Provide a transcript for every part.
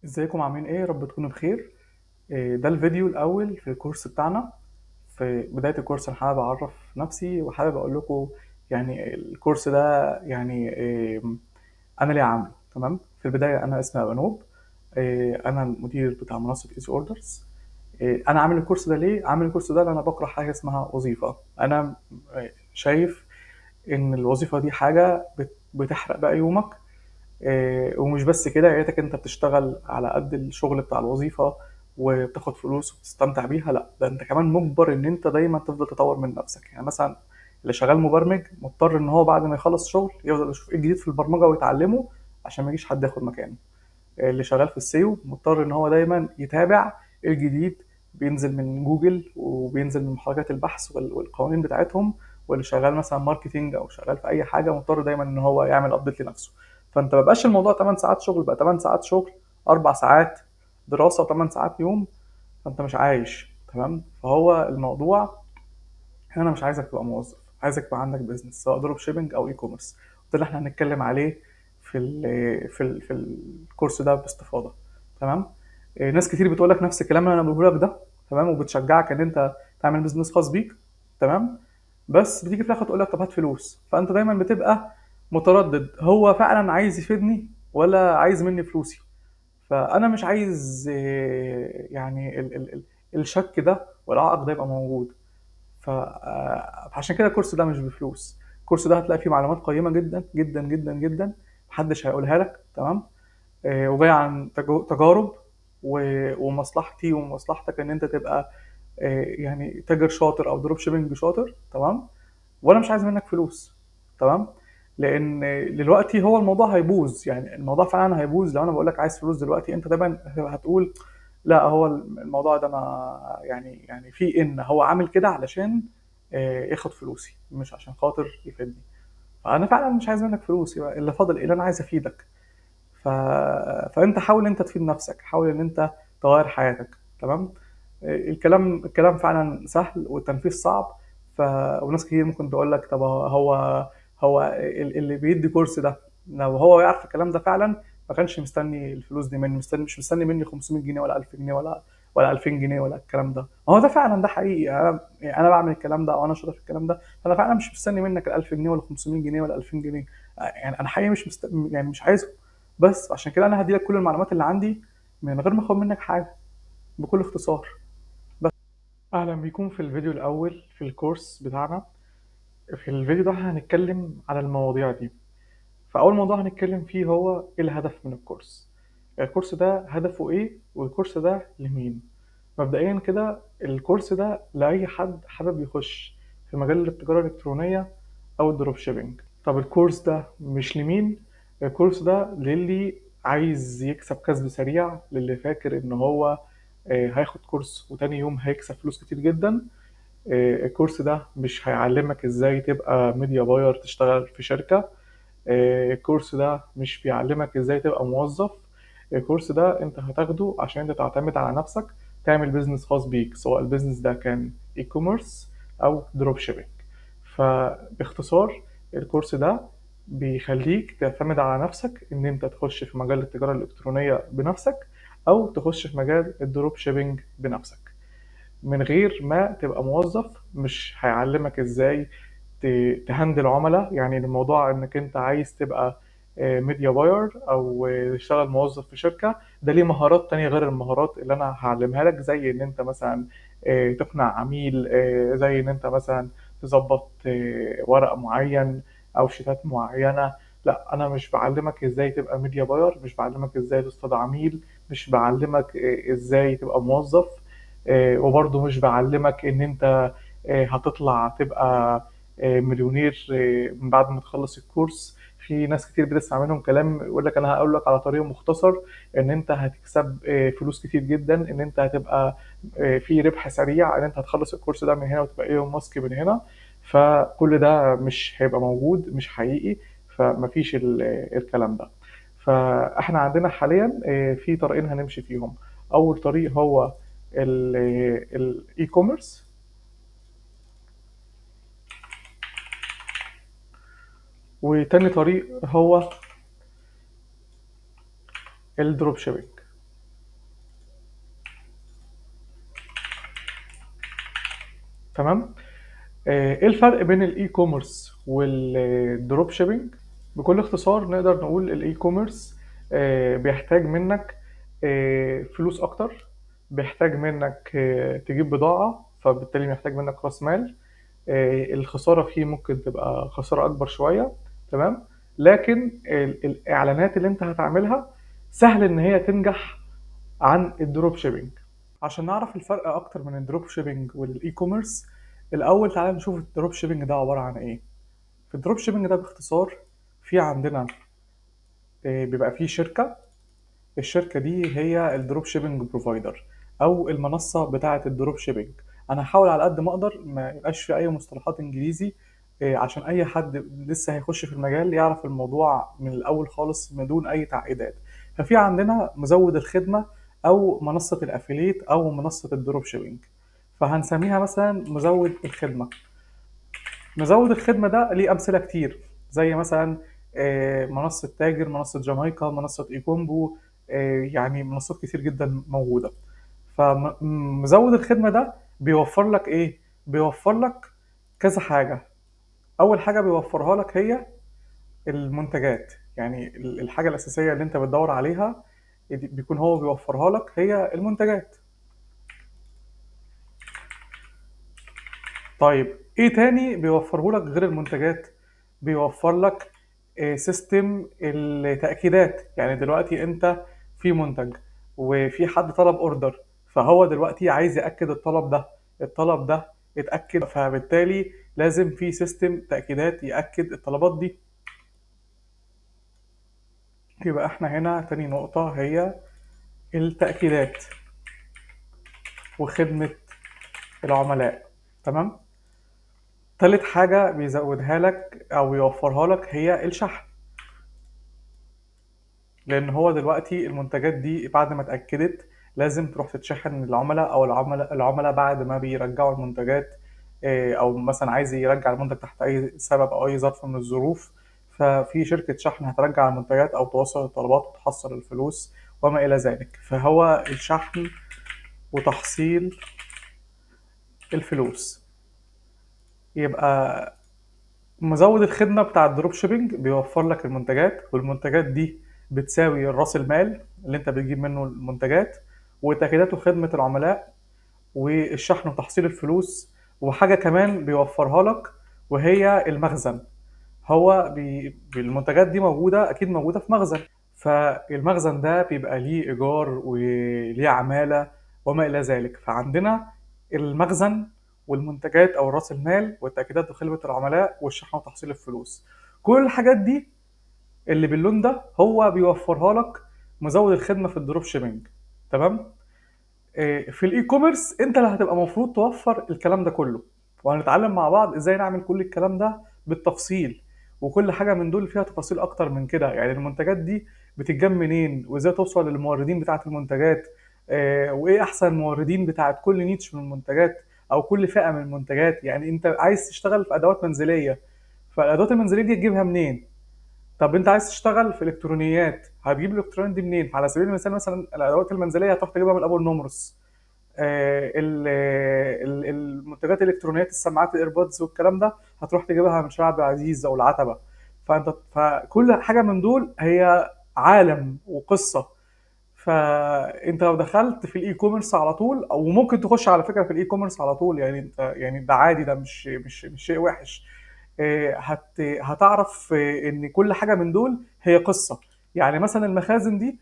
ازيكم عاملين ايه؟ رب تكونوا بخير. ده الفيديو الاول في الكورس بتاعنا. في بداية الكورس انا حابب اعرف نفسي وحابب اقول لكم يعني الكورس ده يعني انا ليه عامله. تمام. في البداية انا اسمي أبانوب. انا المدير بتاع منصة ايزي اوردرز. انا عامل الكورس ده ليه؟ عامل الكورس ده لان انا بكره حاجة اسمها وظيفة. انا شايف ان الوظيفة دي حاجة بتحرق بقى يومك. ومش بس كده، يا ريتك انت بتشتغل على قد الشغل بتاع الوظيفة وبتاخد فلوس وبتستمتع بيها. لا، ده انت كمان مجبر ان انت دايما تفضل تطور من نفسك. يعني مثلا اللي شغال مبرمج مضطر ان هو بعد ما يخلص شغل يفضل يشوف ايه الجديد في البرمجة ويتعلمه عشان ما يجيش حد ياخد مكانه. اللي شغال في السيو مضطر ان هو دايما يتابع إيه الجديد بينزل من جوجل وبينزل من محركات البحث والقوانين بتاعتهم. واللي شغال مثلا ماركتينج او شغال في اي حاجه مضطر دايما ان هو يعمل ابديت لنفسه. فانت ما بقاش الموضوع 8 ساعات شغل، بقى 8 ساعات شغل، 4 ساعات دراسه و8 ساعات يوم. فانت مش عايش تمام. فهو الموضوع انا مش عايزك تبقى موظف، عايزك يبقى عندك بيزنس سواء دروب شيبنج او اي كوميرس. وده اللي احنا هنتكلم عليه في الكورس ده باستفاضه. تمام. ناس كتير بتقول لك نفس الكلام اللي انا بقوله لك ده. تمام. وبتشجعك ان انت تعمل بيزنس خاص بيك. تمام. بس بتيجي في الاخر تقول لك طب هات فلوس، فانت دايما بتبقى متردد، هو فعلا عايز يفيدني ولا عايز مني فلوسي؟ فانا مش عايز يعني ال الشك ده والعائق ده يبقى موجود. فعشان كده الكورس ده مش بفلوس. الكورس ده هتلاقي فيه معلومات قيمة جدا جدا جدا جدا، محدش هيقولها لك. تمام. وجاي عن تجارب ومصلحتي ومصلحتك ان انت تبقى يعني تاجر شاطر او دروب شيبنج شاطر. تمام. وانا مش عايز منك فلوس. تمام. لان دلوقتي هو الموضوع هيبوظ، يعني الموضوع فعلا هيبوظ لو انا بقول لك عايز فلوس دلوقتي. انت دايما هتقول لا، هو الموضوع ده ما يعني في ان هو عامل كده علشان ياخد فلوسي مش عشان خاطر يفيدني. فانا فعلا مش عايز منك فلوس، يبقى اللي فاضل ايه؟ اللي انا عايز افيدك. ف... فانت حاول انت تفيد نفسك، حاول ان انت تغير حياتك. تمام. الكلام فعلا سهل والتنفيذ صعب. ف... وناس كتير ممكن تقول لك طب هو اللي بيدي كورس ده لو هو يعرف الكلام ده فعلا ما كانش مستني الفلوس دي مني، مش مستني مني 500 جنيه ولا 1000 جنيه ولا 2000 جنيه ولا الكلام ده. هو ده فعلا ده حقيقي. انا بعمل الكلام ده او انا شاطر في الكلام ده، فانا فعلا مش مستني منك ال 1000 جنيه ولا 500 جنيه ولا 2000 جنيه. يعني انا حقيقي يعني مش عايزه. بس عشان كده انا هديلك كل المعلومات اللي عندي من غير ما اخد منك حاجه، بكل اختصار. بس اهلا بيكم في الفيديو الاول في الكورس بتاعنا. في الفيديو ده هنتكلم على المواضيع دي. فاول موضوع هنتكلم فيه هو ايه الهدف من الكورس. الكورس ده هدفه ايه والكورس ده لمين؟ مبدئيا كده الكورس ده لاي حد حابب يخش في مجال التجاره الالكترونيه او الدروب شيبينج. طب الكورس ده مش لمين؟ الكورس ده للي عايز يكسب كسب سريع، للي فاكر ان هو هياخد كورس وتاني يوم هيكسب فلوس كتير جدا. الكورس ده مش هيعلمك ازاي تبقى ميديا باير تشتغل في شركة. الكورس ده مش بيعلمك ازاي تبقى موظف. الكورس ده انت هتاخده عشان انت تعتمد على نفسك، تعمل بيزنس خاص بيك، سواء البيزنس ده كان اي كوميرس او دروب شيبينج. فباختصار الكورس ده بيخليك تعتمد على نفسك ان انت تخش في مجال التجارة الالكترونية بنفسك او تخش في مجال الدروب شيبينج بنفسك من غير ما تبقى موظف. مش هيعلمك ازاي تهندل عملاء. يعني الموضوع انك انت عايز تبقى ميديا باير او تشتغل موظف في شركة، ده ليه مهارات تانية غير المهارات اللي انا هعلمها لك، زي ان انت مثلا تقنع عميل، زي ان انت مثلا تظبط ورق معين او شيتات معينة. لا، انا مش بعلمك ازاي تبقى ميديا باير، مش بعلمك ازاي تصطاد عميل، مش بعلمك ازاي تبقى موظف. وبرضه مش بعلمك ان انت هتطلع تبقى مليونير من بعد ما تخلص الكورس. في ناس كتير بتسمع منهم كلام يقول لك انا هقول لك على طريقه مختصر ان انت هتكسب فلوس كتير جدا، ان انت هتبقى في ربح سريع، ان انت هتخلص الكورس ده من هنا وتبقى ايلون ماسك من هنا. فكل ده مش هيبقى موجود، مش حقيقي. فمفيش الكلام ده. فاحنا عندنا حاليا في طريقين هنمشي فيهم. اول طريق هو الاي كوميرس، وتاني طريق هو الدروب شيبينج. تمام. ايه الفرق بين الاي كوميرس والدروب شيبينج؟ بكل اختصار نقدر نقول الاي كوميرس بيحتاج منك فلوس اكتر، بيحتاج منك تجيب بضاعة، فبالتالي محتاج منك راس مال. الخسارة فيه ممكن تبقى خسارة اكبر شوية. تمام. لكن الاعلانات اللي انت هتعملها سهل ان هي تنجح عن الدروب شيبينج. عشان نعرف الفرق اكتر من الدروب شيبينج والاي كوميرس، الاول تعالى نشوف الدروب شيبينج ده عبارة عن ايه. في الدروب شيبينج ده باختصار، في عندنا بيبقى فيه شركة. الشركة دي هي الدروب شيبينج بروفايدر او المنصة بتاعة الدروب شيبينج. انا هحاول على قد ما اقدر ما يبقاش في اي مصطلحات انجليزي، عشان اي حد لسه هيخش في المجال يعرف الموضوع من الاول خالص من دون اي تعقيدات. ففي عندنا مزود الخدمة او منصة الافيليت او منصة الدروب شيبينج. فهنسميها مثلا مزود الخدمة. مزود الخدمة ده ليه أمثلة كتير، زي مثلا منصة تاجر، منصة جامايكا، منصة إيكومبو. يعني منصات كتير جدا موجودة. فمزود الخدمة ده بيوفر لك إيه؟ بيوفر لك كذا حاجة. أول حاجة بيوفرها لك هي المنتجات، يعني الحاجة الأساسية اللي أنت بتدور عليها بيكون هو بيوفرها لك هي المنتجات. طيب ايه تاني بيوفره لك غير المنتجات؟ بيوفر لك سيستم التأكيدات. يعني دلوقتي انت في منتج وفي حد طلب اوردر، فهو دلوقتي عايز يأكد الطلب ده اتأكد، فبالتالي لازم في سيستم تأكيدات يأكد الطلبات دي. يبقى احنا هنا تاني نقطة هي التأكيدات وخدمة العملاء. تمام. تالت حاجة بيزودها لك أو يوفرها لك هي الشحن. لان هو دلوقتي المنتجات دي بعد ما اتاكدت لازم تروح تتشحن للعملاء، او العملاء بعد ما بيرجعوا المنتجات، او مثلا عايز يرجع المنتج تحت اي سبب او اي ظرف من الظروف، ففي شركة شحن هترجع المنتجات او توصل الطلبات وتحصل الفلوس وما الى ذلك. فهو الشحن وتحصيل الفلوس. يبقى مزود الخدمة بتاع الدروب شيبينج بيوفر لك المنتجات، والمنتجات دي بتساوي راس المال اللي انت بتجيب منه المنتجات، وتأكيدات وخدمة العملاء، والشحن وتحصيل الفلوس. وحاجة كمان بيوفرها لك وهي المخزن. هو المنتجات دي موجودة أكيد موجودة في مخزن، فالمخزن ده بيبقى ليه إيجار وليه عمالة وما إلى ذلك. فعندنا المخزن والمنتجات أو رأس المال والتأكيدات وخدمة العملاء والشحن وتحصيل الفلوس. كل الحاجات دي اللي باللون ده هو بيوفرها لك مزود الخدمة في الدروب شيبينج. تمام. في الاي كوميرس انت اللي هتبقى المفروض توفر الكلام ده كله، وهنتعلم مع بعض ازاي نعمل كل الكلام ده بالتفصيل. وكل حاجه من دول فيها تفاصيل اكتر من كده، يعني المنتجات دي بتتجاب منين، وازاي توصل للموردين بتاعه المنتجات، وايه احسن موردين بتاعه كل نيتش من المنتجات او كل فئه من المنتجات. يعني انت عايز تشتغل في ادوات منزليه، فالادوات المنزليه دي تجيبها منين؟ طب انت عايز تشتغل في الكترونيات، هتجيب الالكترونيات دي منين؟ على سبيل المثال مثلا الادوات المنزليه هتروح تجيبها من ابو النمرس. المنتجات الالكترونيات، السماعات، الايربودز والكلام ده هتروح تجيبها من شارع عبد العزيز او العتبه. فكل حاجه من دول هي عالم وقصه. فانت لو دخلت في الاي كوميرس على طول، او ممكن تخش على فكره في الاي كوميرس على طول، يعني انت يعني ده عادي، ده مش شيء وحش. هتعرف ان كل حاجه من دول هي قصه. يعني مثلا المخازن دي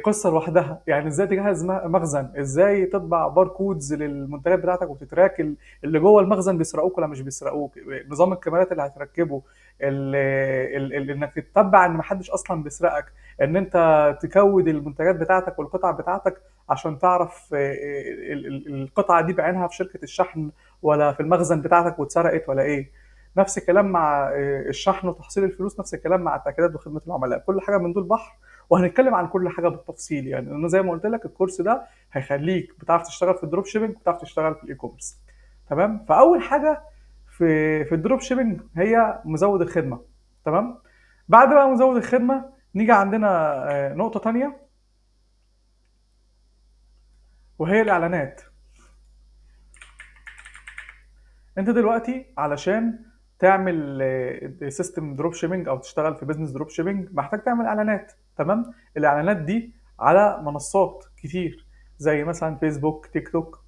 قصه لوحدها. يعني ازاي تجهز مخزن، ازاي تطبع باركودز للمنتجات بتاعتك وتتراك اللي جوه المخزن بيسرقوك ولا مش بيسرقوك، نظام الكاميرات اللي هتركبه، انك تتبع ان محدش اصلا بيسرقك، ان انت تكود المنتجات بتاعتك والقطع بتاعتك عشان تعرف القطعه دي بعينها في شركه الشحن ولا في المخزن بتاعتك واتسرقت ولا ايه. نفس الكلام مع الشحن وتحصيل الفلوس، نفس الكلام مع التأكيدات وخدمة العملاء. كل حاجة من دول بحر، وهنتكلم عن كل حاجة بالتفصيل. يعني انا زي ما قلت لك الكورس ده هيخليك بتعرف تشتغل في الدروب شيبنج وبتعرف تشتغل في الاي كوميرس. تمام. فاول حاجة في الدروب شيبنج هي مزود الخدمة. تمام. بعد بقى مزود الخدمة نيجي عندنا نقطة تانية وهي الإعلانات. انت دلوقتي علشان تعمل سيستم دروب شيبنج او تشتغل في بزنس دروب شيبنج محتاج تعمل اعلانات. تمام. الاعلانات دي على منصات كتير زي مثلا فيسبوك، تيك توك،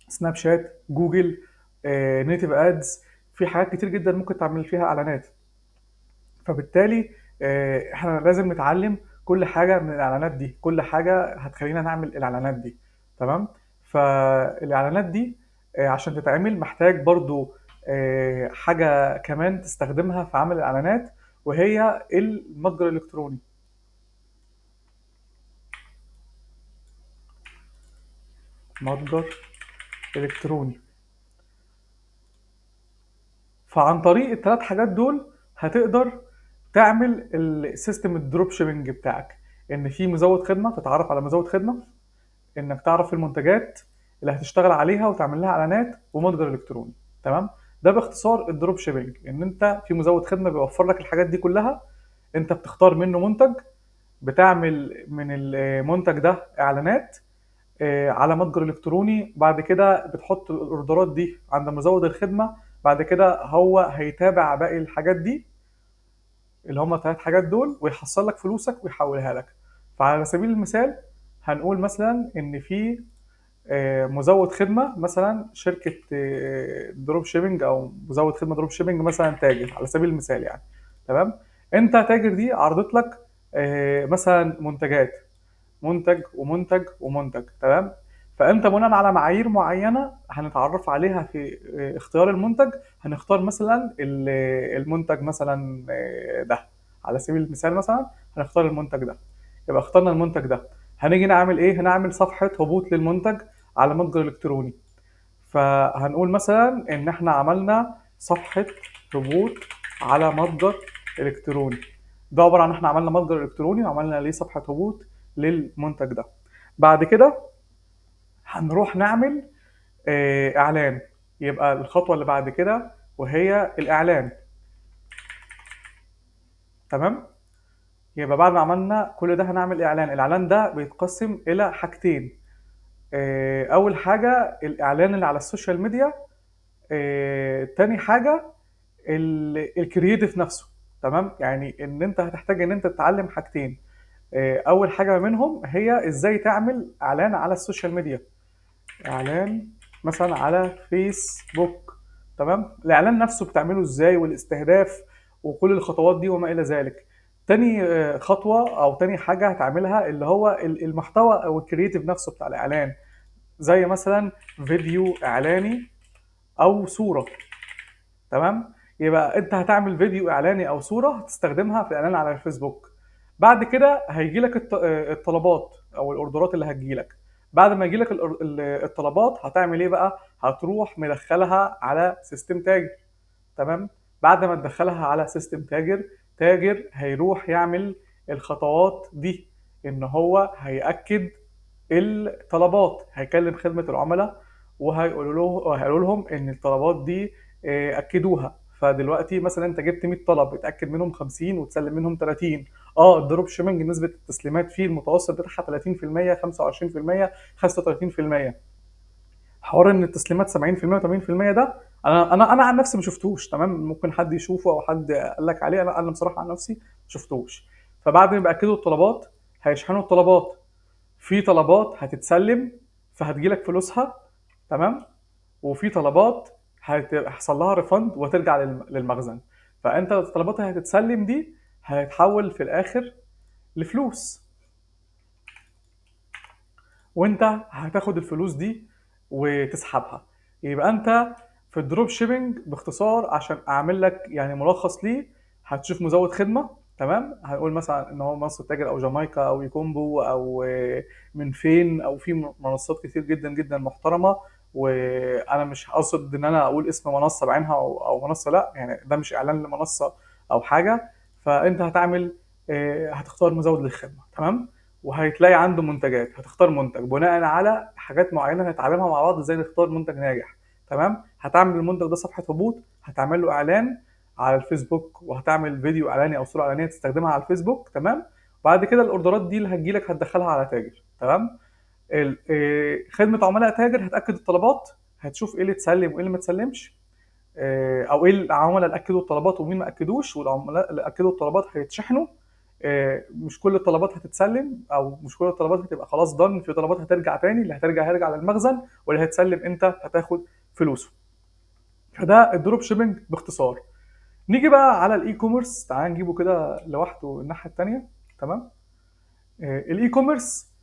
سناب شات، جوجل، نيتيف ادز. في حاجات كتير جدا ممكن تعمل فيها اعلانات. فبالتالي احنا لازم نتعلم كل حاجه من الاعلانات دي، كل حاجه هتخلينا نعمل الاعلانات دي. تمام. فالاعلانات دي عشان تتعمل محتاج برضو حاجه كمان تستخدمها في عمل الاعلانات، وهي المتجر الالكتروني. متجر الكتروني. فعن طريق الثلاث حاجات دول هتقدر تعمل السيستم الدروب شيبنج بتاعك. ان في مزود خدمه، تتعرف على مزود خدمه، انك تعرف المنتجات اللي هتشتغل عليها وتعمل لها اعلانات، ومتجر الكتروني. تمام. ده باختصار الدروب شيبنج، ان انت في مزود خدمه بيوفر لك الحاجات دي كلها. انت بتختار منه منتج، بتعمل من المنتج ده اعلانات على متجر الكتروني. بعد كده بتحط الاوردرات دي عند مزود الخدمه. بعد كده هو هيتابع باقي الحاجات دي اللي هم الثلاث حاجات دول، ويحصل لك فلوسك ويحولها لك. فعلى سبيل المثال هنقول مثلا ان في مزود خدمه، مثلا شركه دروب شيبنج او مزود خدمه دروب شيبنج، مثلا تاجر على سبيل المثال يعني. تمام. انت تاجر دي عرضت لك مثلا منتجات، منتج ومنتج ومنتج. تمام. فانت بناء على معايير معينه هنتعرف عليها في اختيار المنتج، هنختار مثلا المنتج مثلا ده على سبيل المثال. مثلا هنختار المنتج ده. يبقى اخترنا المنتج ده، هنيجي نعمل ايه؟ هنعمل صفحه هبوط للمنتج على متجر الكتروني. فهنقول مثلا ان احنا عملنا صفحه هبوط على متجر الكتروني. ده عباره عن احنا عملنا متجر الكتروني وعملنا ليه صفحه هبوط للمنتج ده. بعد كده هنروح نعمل اعلان. يبقى الخطوه اللي بعد كده وهي الاعلان. تمام. يبقى بعد ما عملنا كل ده هنعمل اعلان. الاعلان ده بيتقسم الى حاجتين. اول حاجه الاعلان اللي على السوشيال ميديا. تاني حاجه الكرييتيف نفسه. تمام. يعني ان انت هتحتاج ان انت تتعلم حاجتين. اول حاجه منهم هي ازاي تعمل اعلان على السوشيال ميديا. اعلان مثلا على فيسبوك. تمام. الاعلان نفسه بتعمله ازاي، والاستهداف، وكل الخطوات دي وما الى ذلك. تاني خطوه او تاني حاجه هتعملها اللي هو المحتوى او الكرييتيف نفسه بتاع الاعلان، زي مثلا فيديو اعلاني او صوره. تمام. يبقى انت هتعمل فيديو اعلاني او صوره هتستخدمها في الاعلان على الفيسبوك. بعد كده هيجي لك الطلبات او الاوردرات اللي هتجي لك. بعد ما يجي لك الطلبات هتعمل ايه بقى؟ هتروح مدخلها على سيستم تاجر. تمام. بعد ما تدخلها على سيستم تاجر، تاجر هيروح يعمل الخطوات دي، ان هو هيأكد الطلبات، هيكلم خدمة العملاء وهيقولوا لهم ان الطلبات دي اكدوها. فدلوقتي مثلا انت جبت 100 طلب، اتاكد منهم 50 وتسلم منهم 30. الدروب شيبنج نسبة التسليمات فيه المتوسط بتاعها 30%، 25%، 35%. حوار ان التسليمات 70% و80% ده انا عن نفسي ما شفتوش. تمام. ممكن حد يشوفه او حد قال لك عليه، انا بصراحه عن نفسي ما شفتوش. فبعد ما يبقى الطلبات هيشحنوا الطلبات. في طلبات هتتسلم فهتجيلك فلوسها. تمام. وفي طلبات هيحصل لها ريفند وترجع للمخزن. فانت الطلبات اللي هتتسلم دي هتتحول في الاخر لفلوس، وانت هتاخد الفلوس دي وتسحبها. يبقى انت في الدروب شيبنج باختصار، عشان اعمل لك يعني ملخص ليه، هتشوف مزود خدمه. تمام. هنقول مثلا ان هو منصه تاجر او جامايكا او يكومبو او من فين، او في منصات كتير جدا جدا محترمه. وانا مش قصد ان انا اقول اسم منصه بعينها او منصه، لا يعني ده مش اعلان لمنصه او حاجه. فانت هتعمل هتختار مزود للخدمه. تمام. وهتلاقي عنده منتجات، هتختار منتج بناء على حاجات معينه هنتعلمها مع بعض ازاي نختار منتج ناجح. تمام. هتعمل المنتج ده صفحه هبوط، هتعمل له اعلان على الفيسبوك، وهتعمل فيديو اعلاني او صوره اعلانيه تستخدمها على الفيسبوك. تمام. بعد كده الاوردرات دي اللي هتجيلك هتدخلها على تاجر. تمام. خدمه عملاء تاجر هتاكد الطلبات، هتشوف ايه اللي اتسلم وايه اللي ما اتسلمش. او ايه العملاء اللي اكدوا الطلبات ومين ما اكدوش، والعملاء اللي اكدوا الطلبات هيتشحنوا. مش كل الطلبات هتتسلم، او مش كل الطلبات هتبقى خلاص ضن، في طلبات هترجع تاني، اللي هيرجع للمخزن، واللي هيتسلم انت هتاخد فلوسه. فده الدروب شيبنج باختصار. نيجي بقى على الاي كوميرس، تعال نجيبه كده لوحده الناحيه التانيه. تمام. الاي كوميرس،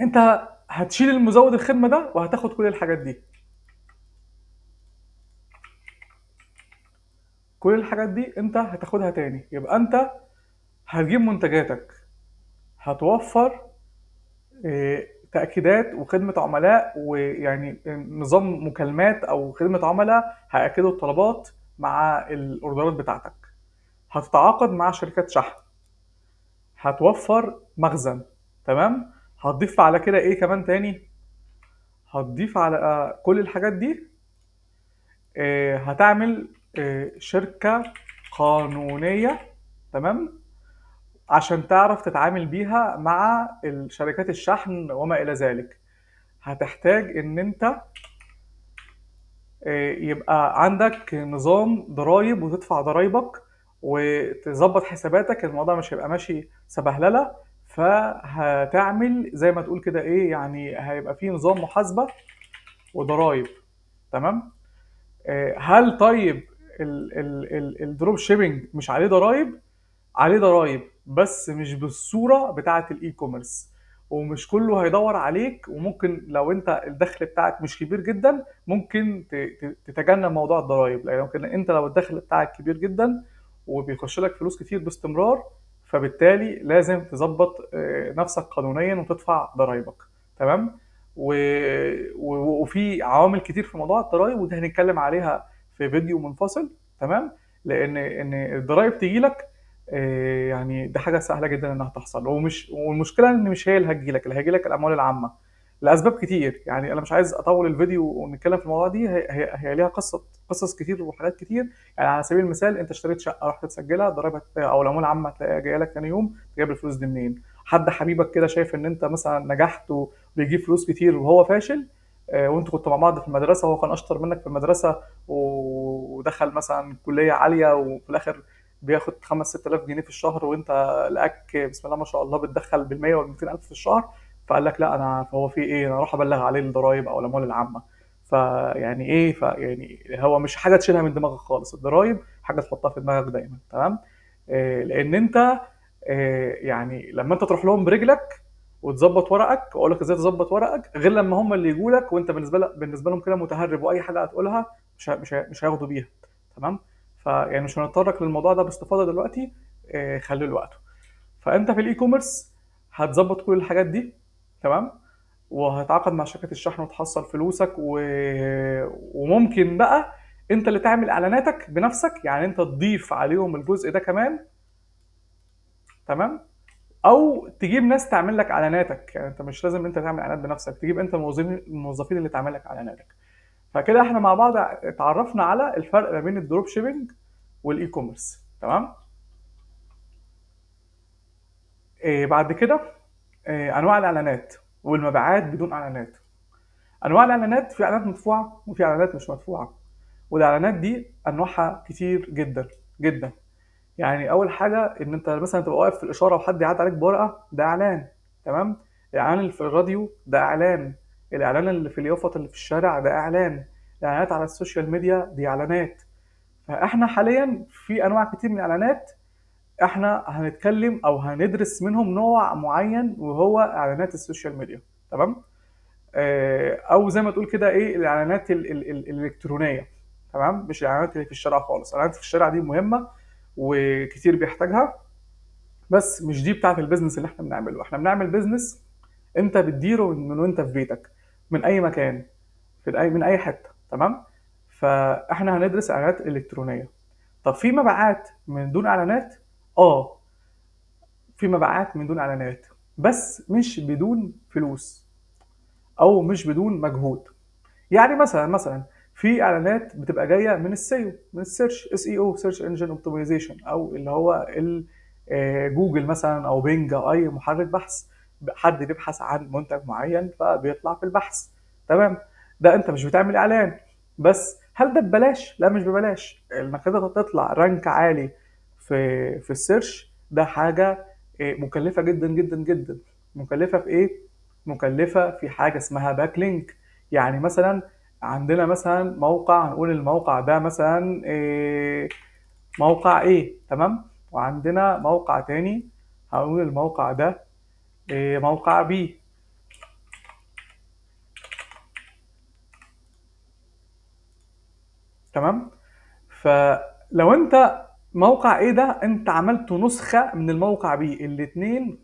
انت هتشيل المزود الخدمه ده وهتاخد كل الحاجات دي. كل الحاجات دي انت هتاخدها تاني. يبقى انت هتجيب منتجاتك، هتوفر تأكيدات وخدمة عملاء، ويعني نظام مكالمات أو خدمة عملاء هيأكدوا الطلبات مع الأوردرات بتاعتك. هتتعاقد مع شركات شحن، هتوفر مخزن. تمام. هتضيف على كده ايه كمان تاني؟ هتضيف على كل الحاجات دي، هتعمل شركة قانونية. تمام. عشان تعرف تتعامل بيها مع الشركات الشحن وما إلى ذلك. هتحتاج ان انت يبقى عندك نظام ضرايب وتدفع ضرايبك وتظبط حساباتك. الموضوع مش هيبقى ماشي سبهلله. فهتعمل زي ما تقول كده ايه، يعني هيبقى فيه نظام محاسبه وضرايب. تمام. هل طيب الدروب شيبنج مش عليه ضرايب؟ عليه ضرايب، بس مش بالصوره بتاعه الاي كوميرس. ومش كله هيدور عليك، وممكن لو انت الدخل بتاعك مش كبير جدا ممكن تتجنب موضوع الضرايب. لان ممكن انت لو الدخل بتاعك كبير جدا وبيخش لك فلوس كتير باستمرار، فبالتالي لازم تظبط نفسك قانونيا وتدفع ضرايبك. تمام. وفي عوامل كتير في موضوع الضرايب، ودي هنتكلم عليها في فيديو منفصل. تمام. لان الضرايب تيجي لك، يعني دي حاجه سهله جدا انها تحصل. والمشكله ان مش هي اللي هتجيلك، اللي هيجيلك الاموال العامه لاسباب كتير. يعني انا مش عايز اطول الفيديو ونتكلم في الموضوع دي. هي ليها قصص كتير وحاجات كتير. يعني على سبيل المثال، انت اشتريت شقه رحت تسجلها، ضريبه او الاموال العامه تلاقيها جايه لك ثاني يوم، جايب الفلوس دي منين؟ حد حبيبك كده شايف ان انت مثلا نجحت وبيجيب فلوس كتير وهو فاشل، وانتوا كنتوا مع بعض في المدرسه وهو كان اشطر منك في المدرسه ودخل مثلا كليه عاليه، وفي الاخر بياخد 5 6000 جنيه في الشهر، وانت لقاك بسم الله ما شاء الله بتدخل بال 100 وال 200 الف في الشهر. فقال لك لا، انا فهو في ايه، انا اروح ابلغ عليه الضرايب او الاموال العامه. فيعني ايه، فيعني هو مش حاجه تشيلها من دماغك خالص. الضرايب حاجه تحطها في دماغك دايما. تمام. لان انت يعني لما انت تروح لهم برجلك وتظبط ورقك، واقول لك ازاي تظبط ورقك، غير لما هم اللي يجوا لك وانت بالنسبه لهم كده متهرب، واي حاجه هتقولها مش هياخدوا بيها. تمام. فيعني مش هنتطرق للموضوع ده باستفاضه دلوقتي، خليه لوقته. فانت في الاي كوميرس هتظبط كل الحاجات دي. تمام. وهتعاقد مع شركات الشحن وتحصل فلوسك وممكن بقى انت اللي تعمل اعلاناتك بنفسك، يعني انت تضيف عليهم الجزء ده كمان. تمام. او تجيب ناس تعمل لك اعلاناتك، يعني انت مش لازم انت تعمل اعلانات بنفسك، تجيب انت الموظفين اللي تعمل لك اعلاناتك. فكده احنا مع بعض اتعرفنا على الفرق ما بين الدروب شيبنج والاي كوميرس. تمام. بعد كده انواع الاعلانات والمبيعات بدون اعلانات. انواع الاعلانات، في اعلانات مدفوعه وفي اعلانات مش مدفوعه. والاعلانات دي انواعها كتير جدا جدا. يعني اول حاجه ان انت مثلا تبقى واقف في الاشاره وحد يعدي عليك بورقه، ده اعلان. تمام. الاعلان اللي في الراديو ده اعلان. الاعلان اللي في اليافطه اللي في الشارع ده اعلان. الاعلانات على السوشيال ميديا دي اعلانات. فاحنا حاليا في انواع كتير من الاعلانات. احنا هنتكلم او هندرس منهم نوع معين، وهو اعلانات السوشيال ميديا. تمام. او زي ما تقول كده ايه، الاعلانات الالكترونيه. تمام. مش الاعلانات اللي في الشارع خالص. الاعلانات في الشارع دي مهمه وكتير بيحتاجها، بس مش دي بتاعه البيزنس اللي احنا بنعمله. احنا بنعمل بيزنس انت بتديره من وانت في بيتك، من اي مكان، من اي حته. تمام. فاحنا هندرس اعلانات الكترونيه. طب في مبيعات من دون اعلانات؟ اه، في مبيعات من دون اعلانات، بس مش بدون فلوس او مش بدون مجهود. يعني مثلا في اعلانات بتبقى جايه من السيو، من السيرش، اس اي او، سيرش انجن اوبتمايزيشن، او اللي هو جوجل مثلا او بينج او اي محرك بحث. حد بيبحث عن منتج معين فبيطلع في البحث. تمام. ده انت مش بتعمل اعلان، بس هل ده ببلاش؟ لا مش ببلاش. انك تقدر تطلع رانك عالي في السيرش ده حاجه مكلفه جدا جدا جدا. مكلفه في ايه؟ مكلفه في حاجه اسمها باك لينك. يعني مثلا عندنا مثلا موقع، هنقول الموقع ده مثلا موقع ايه، تمام، وعندنا موقع تاني هنقول الموقع ده موقع بي، تمام. فلو انت موقع ايه ده انت عملته نسخة من الموقع بي، الاتنين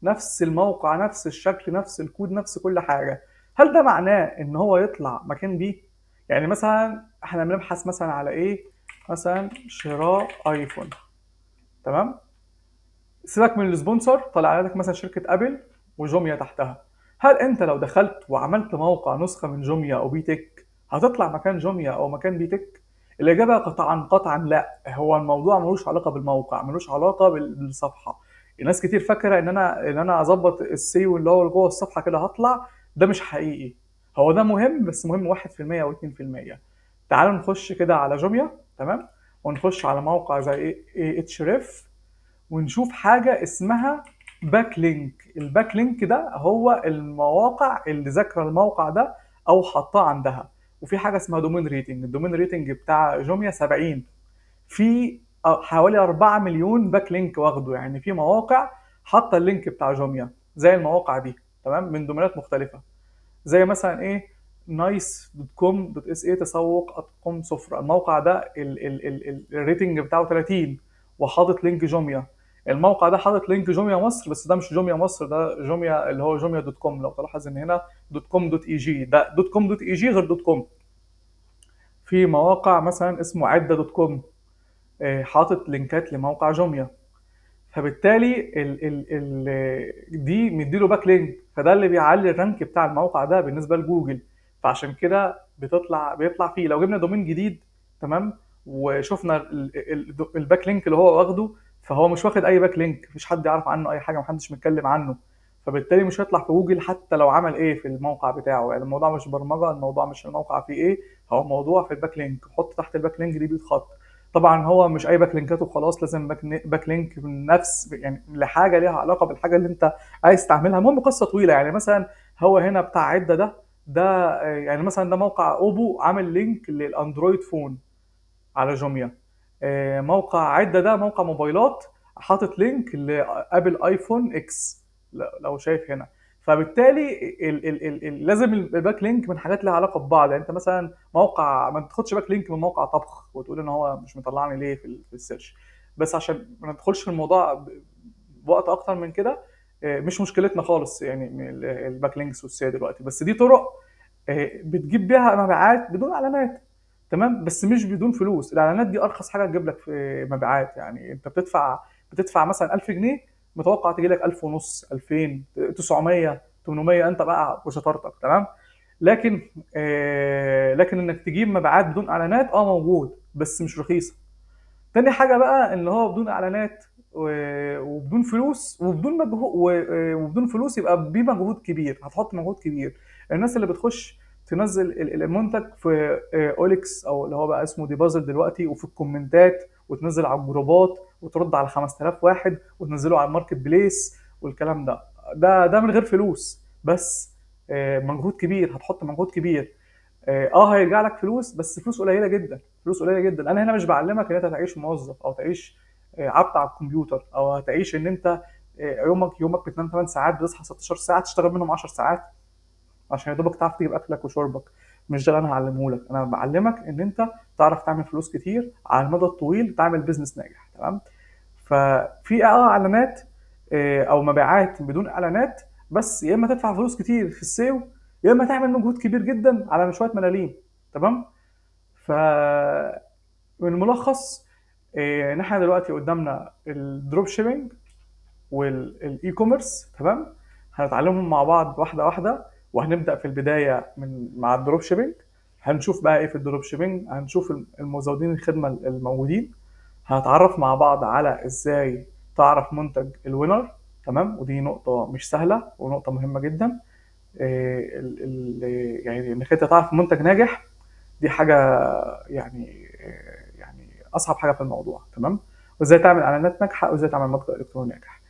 نفس الموقع، نفس الشكل، نفس الكود، نفس كل حاجة، هل ده معناه ان هو يطلع مكان بي؟ يعني مثلا احنا بنبحث مثلا على ايه؟ مثلا شراء ايفون، تمام. سيبك من السبونسر، طلع لك مثلا شركة ابل وجوميا تحتها. هل انت لو دخلت وعملت موقع نسخة من جوميا او بيتك هتطلع مكان جوميا او مكان بيتك؟ الإجابة قطعا قطعا لا. هو الموضوع ملوش علاقة بالموقع، ملوش علاقة بالصفحة. الناس كتير فاكرة إن أنا أظبط السيو اللي هو جوه الصفحة كده هطلع. ده مش حقيقي. هو ده مهم بس مهم 1% أو 2%. تعالوا نخش كده على جوميا، تمام، ونخش على موقع زي ايه اتش ريف، ونشوف حاجة اسمها باك لينك. الباك لينك ده هو المواقع اللي ذاكرة الموقع ده او حطاه عندها. وفي حاجة اسمها دومين ريتنج. الدومين ريتنج بتاع جوميا 70. في حوالي 4 مليون باك لينك واخده. يعني في مواقع حاطة اللينك بتاع جوميا زي المواقع دي، تمام، من دومينات مختلفة. زي مثلا ايه؟ نايس دوت كوم دوت اس اي، تسوق ارقام سفرة. الموقع ده الريتنج بتاعه 30 وحاطط لينك جوميا. الموقع ده حاطط لينك جوميا مصر، بس ده مش جوميا مصر، ده جوميا اللي هو جوميا دوت كوم. لو تلاحظ ان هنا دوت كوم دوت اي جي، ده دوت كوم دوت اي جي غير دوت كوم. في مواقع مثلا اسمه عده دوت كوم حاطط لينكات لموقع جوميا. فبالتالي دي مديله باك لينك، فده اللي بيعلي الرانك بتاع الموقع ده بالنسبه لجوجل. فعشان كده بيطلع فيه. لو جبنا دومين جديد، تمام، وشفنا الباك لينك اللي هو واخده، فهو مش واخد اي باك لينك، مفيش حد يعرف عنه اي حاجه، محدش متكلم عنه. فبالتالي مش هيطلع في جوجل حتى لو عمل ايه في الموقع بتاعه. يعني الموضوع مش برمجه، الموضوع مش الموقع فيه ايه، هو موضوع في الباك لينك. حط تحت الباك لينك دي 100 خط. طبعا هو مش اي باك لينكات وخلاص، لازم باك لينك من نفس، يعني لحاجه ليها علاقه بالحاجه اللي انت عايز تعملها. المهم قصه طويله. يعني مثلا هو هنا بتاع عده ده يعني مثلا ده موقع اوبو عامل لينك للاندرويد فون على جوميا. موقع عده ده موقع موبايلات حاطط لينك لابل ايفون اكس، لو شايف هنا. فبالتالي لازم الباك لينك من حاجات لها علاقه ببعض. يعني انت مثلا موقع، ما تاخدش باك لينك من موقع طبخ وتقول ان هو مش مطلعني ليه في السيرش. بس عشان ما ندخلش في الموضوع بوقت اكتر من كده، مش مشكلتنا خالص يعني من الباك لينكس والسيا دلوقتي. بس دي طرق بتجيب بيها مبيعات بدون اعلانات، تمام، بس مش بدون فلوس. الاعلانات دي ارخص حاجه تجيب لك في مبيعات. يعني انت بتدفع مثلا 1000 جنيه، متوقع تجي لك 1000 ونص، 2000، 900، 800، انت بقى وشطارتك، تمام. لكن انك تجيب مبيعات بدون اعلانات موجود بس مش رخيصه. تاني حاجة بقى ان هو بدون اعلانات وبدون فلوس وبدون مجهود وبدون فلوس، يبقى بمجهود كبير. هتحط مجهود كبير. الناس اللي بتخش تنزل المنتج في اوليكس او اللي هو بقى اسمه دي بازل دلوقتي، وفي الكومنتات، وتنزل على الجروبات وترد على 5000 واحد وتنزله على الماركت بليس والكلام ده من غير فلوس، بس مجهود كبير. هتحط مجهود كبير. هيرجع لك فلوس بس فلوس قليله جدا. فلوس قليله جدا. انا هنا مش بعلمك ان انت تعيش موظف او تعيش عبد على الكمبيوتر، او هتعيش ان انت يومك بتنام 8 ساعات بتصحى 16 ساعه تشتغل منهم 10 ساعات عشان يا دوبك تعرف تجيب اكلك وشربك. مش ده اللي انا هعلمه لك. انا بعلمك ان انت تعرف تعمل فلوس كتير على المدى الطويل، تعمل بيزنس ناجح، تمام. ففي اعلانات او مبيعات بدون اعلانات، بس يا اما تدفع فلوس كتير في السيو، يا اما تعمل مجهود كبير جدا على شويه ملاليم، تمام. ف من الملخص ان احنا دلوقتي قدامنا الدروب شيبينج والاي كوميرس، تمام. هنتعلمهم مع بعض واحده واحده. وهنبدا في البدايه مع الدروب شيبينج. هنشوف بقى ايه في الدروب شيبينج. هنشوف المزودين الخدمه الموجودين. هنتعرف مع بعض على ازاي تعرف منتج الوينر، تمام، ودي نقطه مش سهله ونقطه مهمه جدا. يعني انك انت تعرف منتج ناجح دي حاجه يعني اصعب حاجه في الموضوع. تمام. وازاي تعمل اعلانات ناجحه، وازاي تعمل متجر الكتروني ناجح.